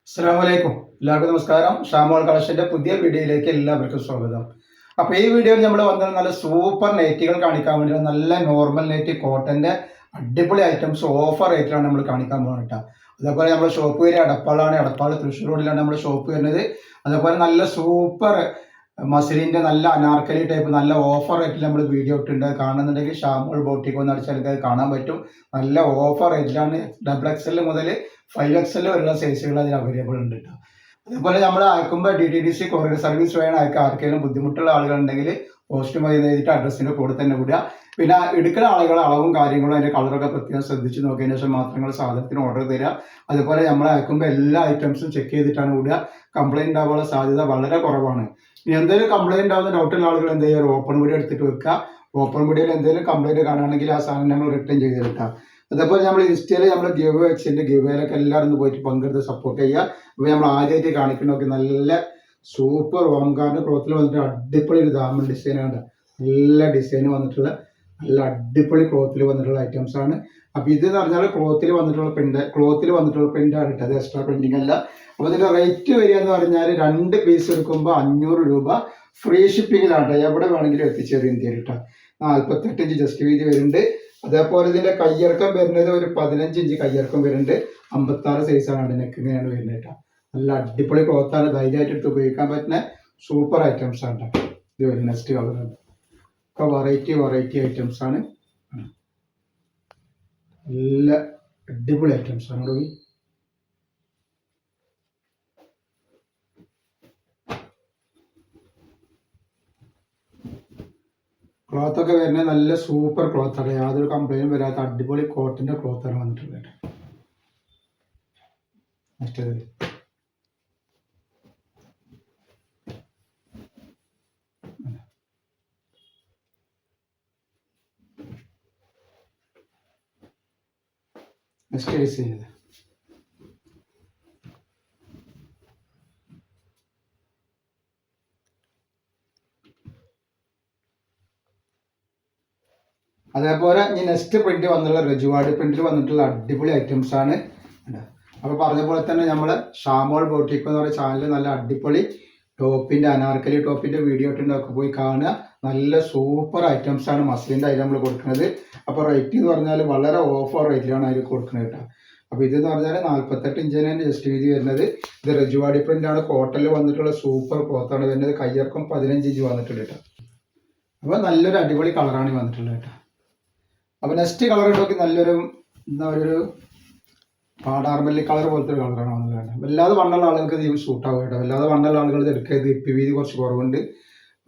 അസ്സലാമലൈക്കും. എല്ലാവർക്കും നമസ്കാരം. ഷാമോൾ കളക്ഷന്റെ പുതിയ വീഡിയോയിലേക്ക് എല്ലാവർക്കും സ്വാഗതം. അപ്പോൾ ഈ വീഡിയോയിൽ നമ്മൾ വന്നത് നല്ല സൂപ്പർ നൈറ്റികൾ കാണിക്കാൻ വേണ്ടി നല്ല നോർമൽ നൈറ്റി കോട്ടന്റെ അടിപൊളി ഐറ്റംസ് ഓഫർ റേറ്റിലാണ് നമ്മൾ കാണിക്കാൻ പോകുന്നത് കേട്ടോ. അതേപോലെ നമ്മുടെ ഷോപ്പ് വരെ അടപ്പാളാണ്. അടപ്പാൾ തൃശ്ശൂർ റോഡിലാണ് നമ്മുടെ ഷോപ്പ് വരുന്നത്. അതേപോലെ നല്ല സൂപ്പർ മസിലിന്റെ നല്ല അനാർക്കലി ടൈപ്പ് നല്ല ഓഫർ റേറ്റിൽ നമ്മൾ വീഡിയോ ഇട്ടുണ്ട്. കാണുന്നുണ്ടെങ്കിൽ ഷാമോൾ ബോട്ടിക്ക് ഒന്ന് അടിച്ചാൽ അത് കാണാൻ പറ്റും. നല്ല ഓഫർ റേറ്റിലാണ്. XXL മുതൽ 5XL വരെയുള്ള സൈസുകൾ അതിൽ അവൈലബിൾ ഉണ്ട് കേട്ടോ. അതേപോലെ നമ്മൾ അയക്കുമ്പോൾ DTDC കൊറിയർ സർവീസ് വേണം അയക്കാൻ. ആർക്കെങ്കിലും ബുദ്ധിമുട്ടുള്ള ആളുകളുണ്ടെങ്കിൽ പോസ്റ്റ് മതി എഴുതിയിട്ട് അഡ്രസ്സിന്റെ കൂടെ തന്നെ വിടുക. പിന്നെ എടുക്കുന്ന ആളുകൾ അളവും കാര്യങ്ങളും അതിന്റെ കളറൊക്കെ പ്രത്യേകം ശ്രദ്ധിച്ച് നോക്കിയതിനു ശേഷം മാത്രങ്ങൾ സാധനത്തിന് ഓർഡർ തരിക. അതുപോലെ നമ്മൾ അയക്കുമ്പോൾ എല്ലാ ഐറ്റംസും ചെക്ക് ചെയ്തിട്ടാണ് വിടുക. കംപ്ലൈന്റ് ആവാനുള്ള സാധ്യത വളരെ കുറവാണ്. ഇനി എന്തെങ്കിലും കംപ്ലൈന്റ് ആവുന്ന ഡൗട്ടുള്ള ആളുകൾ എന്ത് ചെയ്യുക, ഒരു ഓപ്പൺ വീഡിയോ എടുത്തിട്ട് വെക്കുക. ഓപ്പൺ വീഡിയോയിൽ എന്തെങ്കിലും കംപ്ലൈന്റ് കാണുകയാണെങ്കിൽ ആ സാധനം നമ്മൾ റിട്ടേൺ ചെയ്ത് കിട്ടാം. അതേപോലെ നമ്മൾ ഇൻസ്റ്റയിൽ നമ്മൾ ഗിവ് എക്സിന്റെ ഗിവേയിലൊക്കെ എല്ലാവരും ഒന്ന് പോയിട്ട് പങ്കെടുത്ത് സപ്പോർട്ട് ചെയ്യുക. അപ്പോൾ നമ്മൾ ആദ്യമായിട്ട് കാണിക്കണമൊക്കെ നല്ല സൂപ്പർ ഓംകാറിന്റെ ക്ലോത്തിൽ വന്നിട്ട് അടിപൊളി ഒരു ദാമൻ ഡിസൈനാണ്. നല്ല ഡിസൈൻ വന്നിട്ടുള്ള നല്ല അടിപൊളി ക്ലോത്തിൽ വന്നിട്ടുള്ള ഐറ്റംസ് ആണ്. അപ്പോൾ ഇതെന്ന് പറഞ്ഞാൽ ക്ലോത്തിൽ വന്നിട്ടുള്ള പ്രിന്റ് ആണ് കേട്ടോ. അത് എക്സ്ട്രാ പ്രിന്റിംഗ് അല്ല. അപ്പോൾ ഇതിന്റെ റേറ്റ് വരിക എന്ന് പറഞ്ഞാൽ 2 പീസ് എടുക്കുമ്പോൾ 500 രൂപ ഫ്രീ ഷിപ്പിങ്ങിലാണ്. എവിടെ വേണമെങ്കിലും എത്തിച്ചേരും ഇന്ത്യയിൽ കേട്ടോ. 48 ഇഞ്ച് ജസ്റ്റ് വീതി വരുന്നുണ്ട്. അതേപോലെ ഇതിന്റെ കയ്യിറക്കം വരുന്നത് ഒരു 15 ഇഞ്ച് കയ്യിറക്കം വരുന്നുണ്ട്. 56 സൈസാണ് നെക്ക് ഇങ്ങനെയാണ് വരുന്നത് കേട്ടോ. നല്ല അടിപൊളി ക്ലോത്താണ്. ധൈര്യമായിട്ട് എടുത്ത് ഉപയോഗിക്കാൻ പറ്റുന്ന സൂപ്പർ ഐറ്റംസ് ആണ് കേട്ടോ. ഇത് വരും നെക്സ്റ്റ് കളറാണ്. ഒക്കെ വെറൈറ്റി ഐറ്റംസ് ആണ്. നല്ല അടിപൊളി ഐറ്റംസ് ആണ് കൂടി. ക്ലോത്ത് ഒക്കെ വരുന്നത് നല്ല സൂപ്പർ ക്ലോത്താണ്. യാതൊരു കംപ്ലൈന്റും വരാത്ത അടിപൊളി കോട്ടന്റെ ക്ലോത്താണ് വന്നിട്ടുള്ളത്. മറ്റേത് നെക്സ്റ്റ് ഡിസൈൻ ചെയ്ത് അതേപോലെ ഈ നെക്സ്റ്റ് പ്രിന്റ് വന്നുള്ള രജുവാട് പ്രിന്റിൽ വന്നിട്ടുള്ള അടിപൊളി ഐറ്റംസ് ആണ്. അപ്പോൾ പറഞ്ഞ പോലെ തന്നെ നമ്മൾ ഷാമോൾ ബോട്ടിക്ക് എന്ന് പറയുന്ന ചാനലിൽ നല്ല അടിപൊളി ടോപ്പിന്റെ അനാർക്കലി ടോപ്പിന്റെ വീഡിയോ ഇട്ടുണ്ടൊക്കെ പോയി കാണുക. നല്ല സൂപ്പർ ഐറ്റംസ് ആണ് മസ്ലിന്റെ അതിൽ നമ്മൾ കൊടുക്കുന്നത്. അപ്പോൾ റേറ്റ് എന്ന് പറഞ്ഞാൽ വളരെ ഓഫർ റേറ്റിലാണ് അതിൽ കൊടുക്കുന്നത് കേട്ടോ. അപ്പോൾ ഇതെന്ന് പറഞ്ഞാൽ 48 ഇഞ്ചിനാണ് ജസ്റ്റ് വീതി വരുന്നത്. ഇത് രജുവാടി പ്രിന്റ് ആണ്. കോട്ടണിൽ വന്നിട്ടുള്ള സൂപ്പർ ക്ലോത്താണ് വരുന്നത്. കയ്യിറക്കം 15 ഇഞ്ച് വന്നിട്ടുണ്ട് കേട്ടോ. അപ്പോൾ നല്ലൊരു അടിപൊളി കളറാണ് വന്നിട്ടുള്ളത് കേട്ടോ. അപ്പോൾ നെക്സ്റ്റ് കളർ നോക്കി നല്ലൊരു എന്താ പറയുക, പാടാർമല്ലി കളർ പോലത്തെ ഒരു കളറാണ് വന്നത് കേട്ടോ. വല്ലാതെ വണ്ണുള്ള ആളുകൾക്ക് ഇത് സൂട്ടാവും കേട്ടോ. വല്ലാതെ വണ്ണുള്ള ആളുകൾ ഇത് എടുക്കരുത്. ഇപ്പി വീതി കുറച്ച് കുറവുണ്ട്.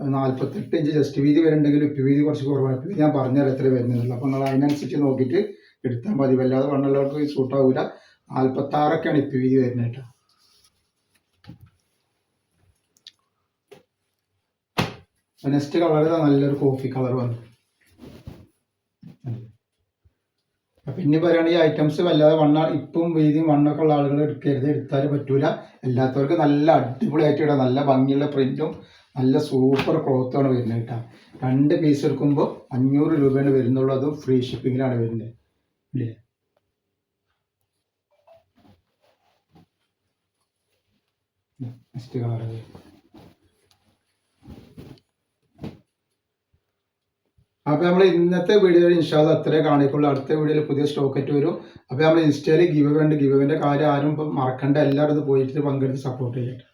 48 ഇഞ്ച് ജസ്റ്റ് വീതി വരുന്നുണ്ടെങ്കിൽ ഇപ്പി വീതി കുറച്ച് കുറവാണ്. ഇപ്പി ഞാൻ പറഞ്ഞാൽ എത്ര വരുന്നുള്ളൂ. അപ്പോൾ നിങ്ങൾ അതിനനുസരിച്ച് നോക്കിയിട്ട് എടുത്താൽ മതി. വല്ലാതെ വണ്ണുള്ളവർക്ക് ഇത് സൂട്ടാവില്ല. 46ഒക്കെയാണ് ഇപ്പി വീതി വരുന്നത് കേട്ടോ. നെക്സ്റ്റ് കളർ നല്ലൊരു കോഫി കളർ വന്നു. പിന്നെ പറയുകയാണെങ്കിൽ ഈ ഐറ്റംസ് വല്ലാതെ ഇപ്പം വീതിയും വണ്ണൊക്കെ ഉള്ള ആളുകൾ എടുക്കരുത്. എടുത്താൽ പറ്റൂല. എല്ലാത്തവർക്ക് നല്ല അടിപൊളിയായിട്ട് ഇടാം. നല്ല ഭംഗിയുള്ള പ്രിന്റും നല്ല സൂപ്പർ ക്ലോത്തുമാണ് വരുന്നത് കേട്ടോ. 2 പീസ് എടുക്കുമ്പോൾ 500 രൂപയാണ് വരുന്നുള്ളൂ. അതും ഫ്രീ ഷിപ്പിങ്ങിലാണ് വരുന്നത് ഇല്ലേ. നെക്സ്റ്റ് കളർ അപ്പോൾ നമ്മൾ ഇന്നത്തെ വീഡിയോയിൽ ഇൻഷാല്ലാ അത്രേ കാണിക്കുള്ളൂ. അടുത്ത വീഡിയോയിൽ പുതിയ സ്റ്റോക്ക് ആയിട്ട് വരും. അപ്പോൾ നമ്മൾ ഇൻസ്റ്റയിൽ ഗിവ് അവേ ഉണ്ട്. ഗിവ് അവേൻ്റെ കാര്യം ആരും ഇപ്പം മറക്കണ്ട. എല്ലാവരും ഇത് പോയിട്ട് പങ്കെടുത്ത് സപ്പോർട്ട് ചെയ്യട്ടെ.